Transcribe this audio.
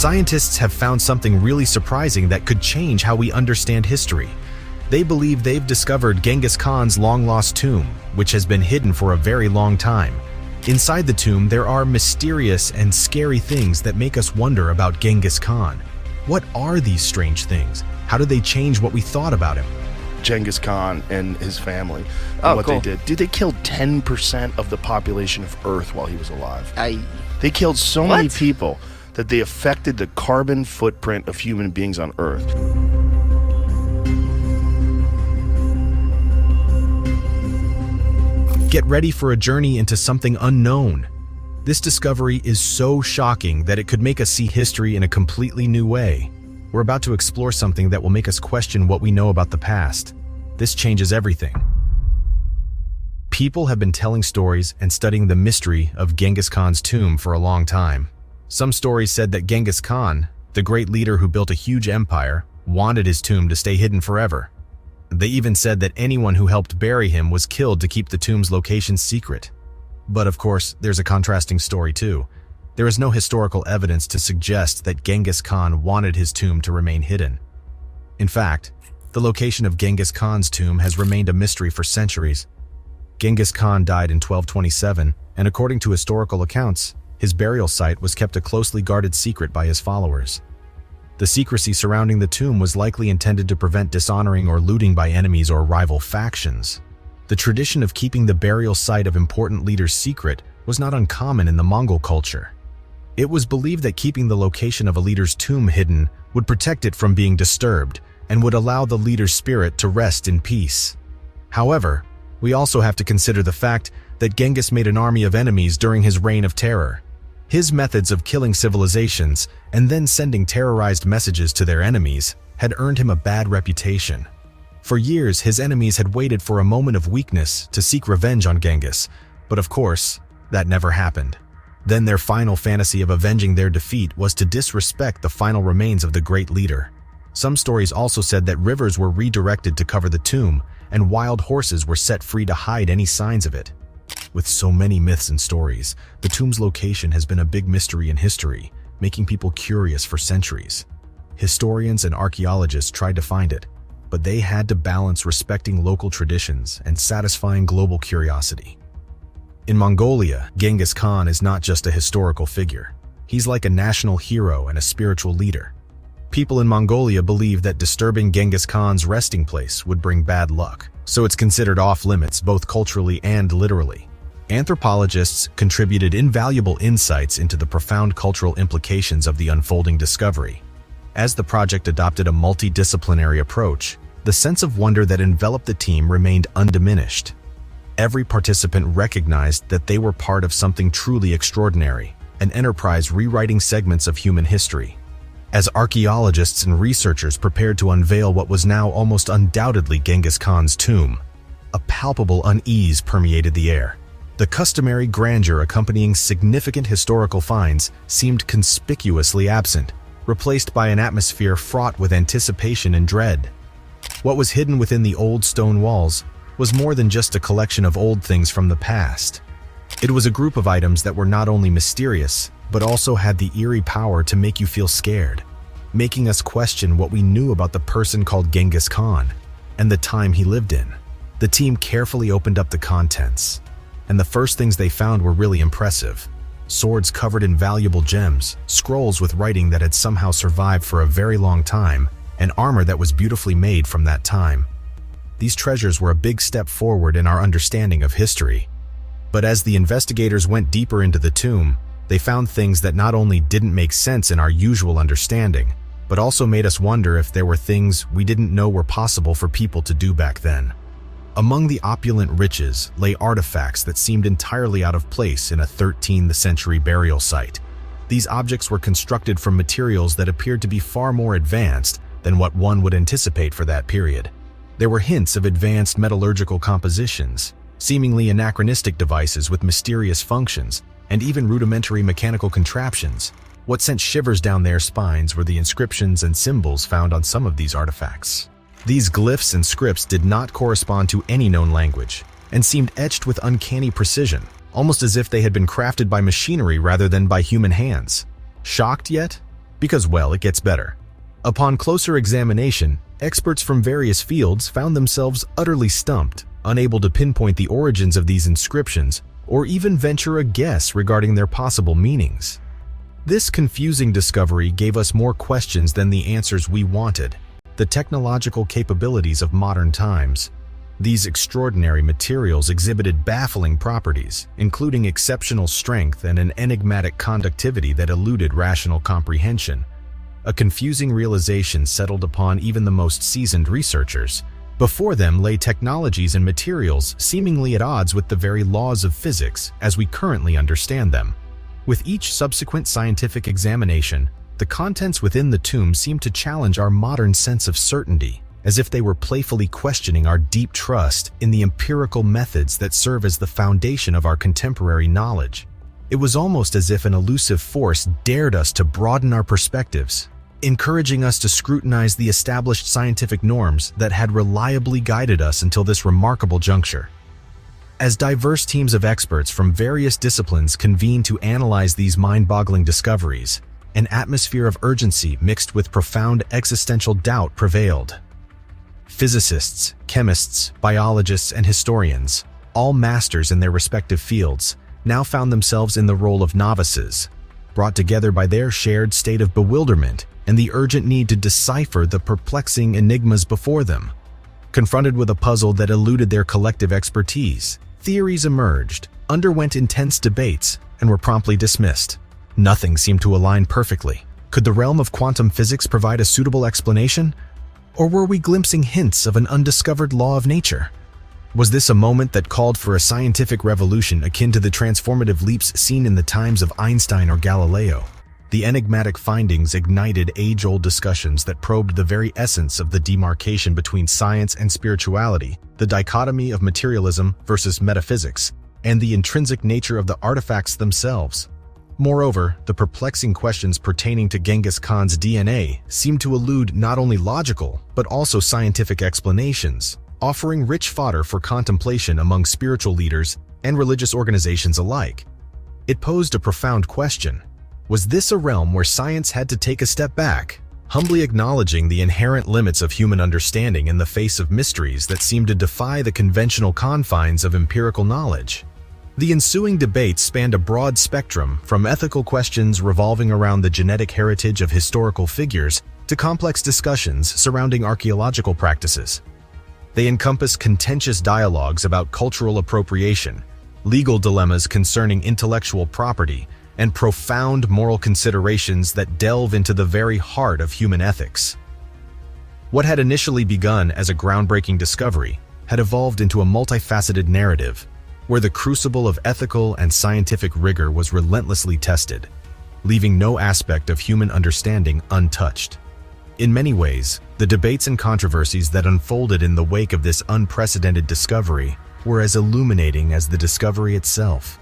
Scientists have found something really surprising that could change how we understand history. They believe they've discovered Genghis Khan's long-lost tomb, which has been hidden for a very long time. Inside the tomb, there are mysterious and scary things that make us wonder about Genghis Khan. What are these strange things? How did they change what we thought about him? Genghis Khan and his family, and what cool. they did. Dude, they killed 10% of the population of Earth while he was alive. Aye. They killed so many What? people that they affected the carbon footprint of human beings on Earth. Get ready for a journey into something unknown. This discovery is so shocking that it could make us see history in a completely new way. We're about to explore something that will make us question what we know about the past. This changes everything. People have been telling stories and studying the mystery of Genghis Khan's tomb for a long time. Some stories said that Genghis Khan, the great leader who built a huge empire, wanted his tomb to stay hidden forever. They even said that anyone who helped bury him was killed to keep the tomb's location secret. But of course, there's a contrasting story too. There is no historical evidence to suggest that Genghis Khan wanted his tomb to remain hidden. In fact, the location of Genghis Khan's tomb has remained a mystery for centuries. Genghis Khan died in 1227, and according to historical accounts, his burial site was kept a closely guarded secret by his followers. The secrecy surrounding the tomb was likely intended to prevent dishonoring or looting by enemies or rival factions. The tradition of keeping the burial site of important leaders secret was not uncommon in the Mongol culture. It was believed that keeping the location of a leader's tomb hidden would protect it from being disturbed and would allow the leader's spirit to rest in peace. However, we also have to consider the fact that Genghis made an army of enemies during his reign of terror. His methods of killing civilizations and then sending terrorized messages to their enemies had earned him a bad reputation. For years, his enemies had waited for a moment of weakness to seek revenge on Genghis, but of course, that never happened. Then their final fantasy of avenging their defeat was to disrespect the final remains of the great leader. Some stories also said that rivers were redirected to cover the tomb, and wild horses were set free to hide any signs of it. With so many myths and stories, the tomb's location has been a big mystery in history, making people curious for centuries. Historians and archaeologists tried to find it, but they had to balance respecting local traditions and satisfying global curiosity. In Mongolia, Genghis Khan is not just a historical figure. He's like a national hero and a spiritual leader. People in Mongolia believe that disturbing Genghis Khan's resting place would bring bad luck, so it's considered off-limits both culturally and literally. Anthropologists contributed invaluable insights into the profound cultural implications of the unfolding discovery. As the project adopted a multidisciplinary approach, the sense of wonder that enveloped the team remained undiminished. Every participant recognized that they were part of something truly extraordinary, an enterprise rewriting segments of human history. As archaeologists and researchers prepared to unveil what was now almost undoubtedly Genghis Khan's tomb, a palpable unease permeated the air. The customary grandeur accompanying significant historical finds seemed conspicuously absent, replaced by an atmosphere fraught with anticipation and dread. What was hidden within the old stone walls was more than just a collection of old things from the past. It was a group of items that were not only mysterious, but also had the eerie power to make you feel scared, making us question what we knew about the person called Genghis Khan and the time he lived in. The team carefully opened up the contents, and the first things they found were really impressive. Swords covered in valuable gems, scrolls with writing that had somehow survived for a very long time, and armor that was beautifully made from that time. These treasures were a big step forward in our understanding of history. But as the investigators went deeper into the tomb, they found things that not only didn't make sense in our usual understanding, but also made us wonder if there were things we didn't know were possible for people to do back then. Among the opulent riches lay artifacts that seemed entirely out of place in a 13th century burial site. These objects were constructed from materials that appeared to be far more advanced than what one would anticipate for that period. There were hints of advanced metallurgical compositions, seemingly anachronistic devices with mysterious functions, and even rudimentary mechanical contraptions. What sent shivers down their spines were the inscriptions and symbols found on some of these artifacts. These glyphs and scripts did not correspond to any known language, and seemed etched with uncanny precision, almost as if they had been crafted by machinery rather than by human hands. Shocked yet? Because, well, it gets better. Upon closer examination, experts from various fields found themselves utterly stumped, unable to pinpoint the origins of these inscriptions or even venture a guess regarding their possible meanings. This confusing discovery gave us more questions than the answers we wanted. The technological capabilities of modern times. These extraordinary materials exhibited baffling properties, including exceptional strength and an enigmatic conductivity that eluded rational comprehension. A confusing realization settled upon even the most seasoned researchers. Before them lay technologies and materials seemingly at odds with the very laws of physics as we currently understand them. With each subsequent scientific examination, the contents within the tomb seemed to challenge our modern sense of certainty, as if they were playfully questioning our deep trust in the empirical methods that serve as the foundation of our contemporary knowledge. It was almost as if an elusive force dared us to broaden our perspectives, encouraging us to scrutinize the established scientific norms that had reliably guided us until this remarkable juncture. As diverse teams of experts from various disciplines convened to analyze these mind-boggling discoveries, an atmosphere of urgency mixed with profound existential doubt prevailed. Physicists, chemists, biologists, and historians, all masters in their respective fields, now found themselves in the role of novices, brought together by their shared state of bewilderment and the urgent need to decipher the perplexing enigmas before them. Confronted with a puzzle that eluded their collective expertise, theories emerged, underwent intense debates, and were promptly dismissed. Nothing seemed to align perfectly. Could the realm of quantum physics provide a suitable explanation? Or were we glimpsing hints of an undiscovered law of nature? Was this a moment that called for a scientific revolution akin to the transformative leaps seen in the times of Einstein or Galileo? The enigmatic findings ignited age-old discussions that probed the very essence of the demarcation between science and spirituality, the dichotomy of materialism versus metaphysics, and the intrinsic nature of the artifacts themselves. Moreover, the perplexing questions pertaining to Genghis Khan's DNA seemed to elude not only logical, but also scientific explanations, offering rich fodder for contemplation among spiritual leaders and religious organizations alike. It posed a profound question. Was this a realm where science had to take a step back, humbly acknowledging the inherent limits of human understanding in the face of mysteries that seemed to defy the conventional confines of empirical knowledge? The ensuing debate spanned a broad spectrum, from ethical questions revolving around the genetic heritage of historical figures to complex discussions surrounding archaeological practices. They encompassed contentious dialogues about cultural appropriation, legal dilemmas concerning intellectual property, and profound moral considerations that delve into the very heart of human ethics. What had initially begun as a groundbreaking discovery had evolved into a multifaceted narrative, where the crucible of ethical and scientific rigor was relentlessly tested, leaving no aspect of human understanding untouched. In many ways, the debates and controversies that unfolded in the wake of this unprecedented discovery were as illuminating as the discovery itself.